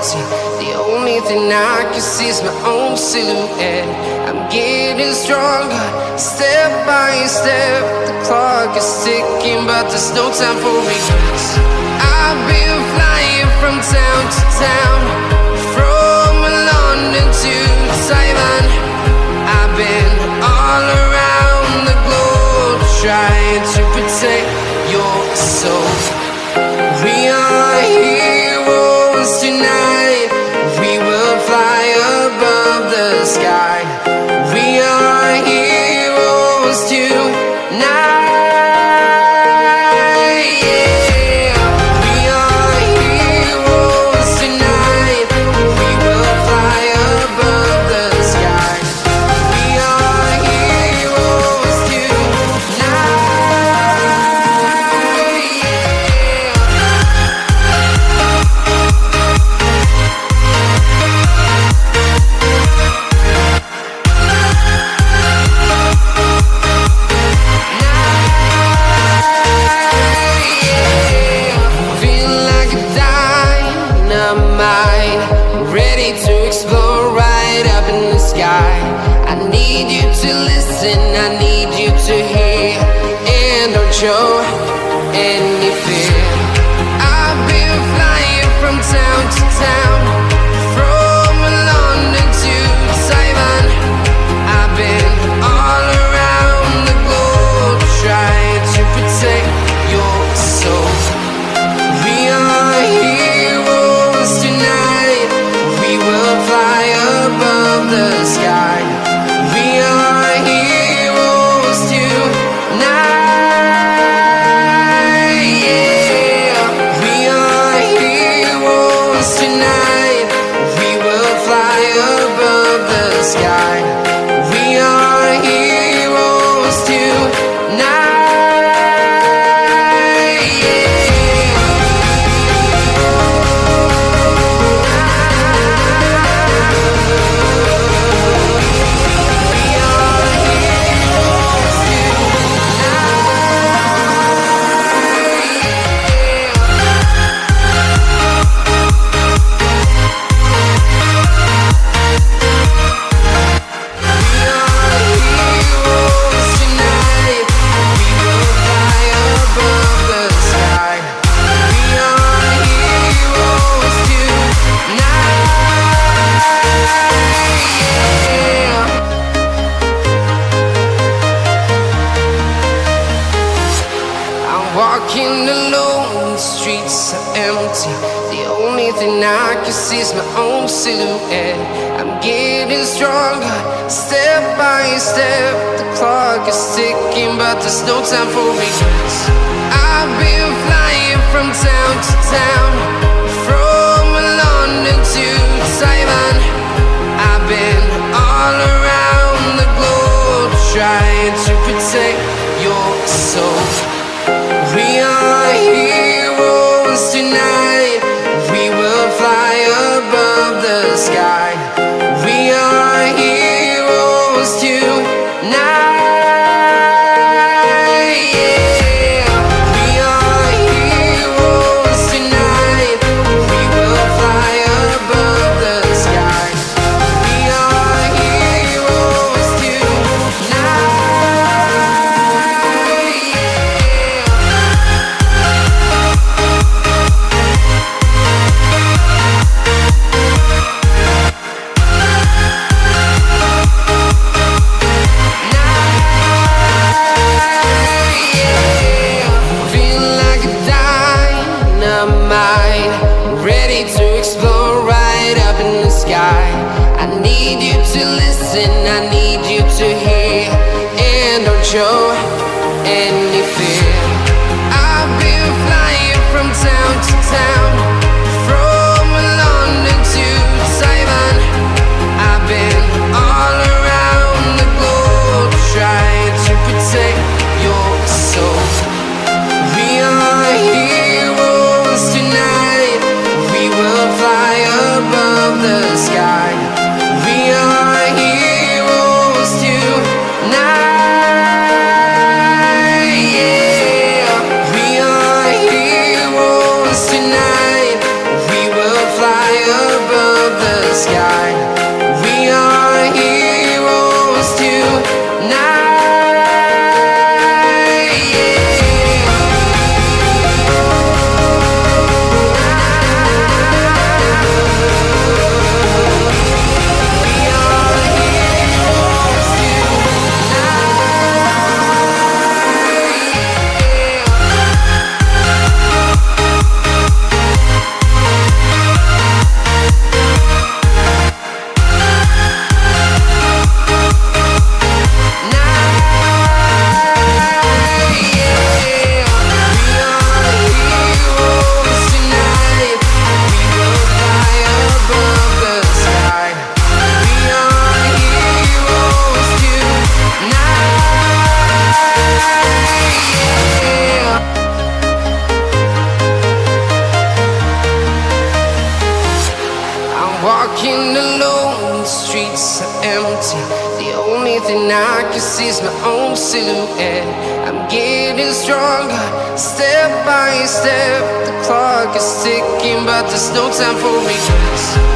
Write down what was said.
empty. The only thing I can see is my own silhouette. I'm getting stronger, step by step. The clock is ticking, but there's no time for regrets. I've been flying from town to town, from London to Taiwan. I've been all around the globe, trying to protect your soul. We are heroes tonight. We will fly above the sky. We are heroes tonight. I need you to hear and don't show any fear. I've been flying from town to town, from London to Taiwan. I've been all around the globe, trying to protect your soul. We are heroes tonight. We will fly above the sky. We are heroes tonight, yeah. We are heroes tonight. We will fly above the sky. We are heroes tonight, yeah. Walking alone, the streets are empty. The only thing I can see is my own silhouette. I'm getting stronger, step by step. The clock is ticking, but there's no time for regrets. I've been flying from town to town, from London to Taiwan. I've been all around the globe, trying to protect your soul. We are heroes tonight. We will fly above the sky. We are heroes tonight, yeah. We are heroes tonight. We will fly above the sky. We are heroes tonight, yeah. Ready to explore right up in the sky. I need you to listen, I need you to hear and don't show any fear. I've been flying from town to town, from London to Taiwan. I've been all around the globe, trying to protect your soul. We are heroes tonight. We will fly above the sky. We are heroes tonight, yeah. empty. The only thing I can see is my own silhouette. I'm getting stronger, step by step. The clock is ticking, but there's no time for regrets.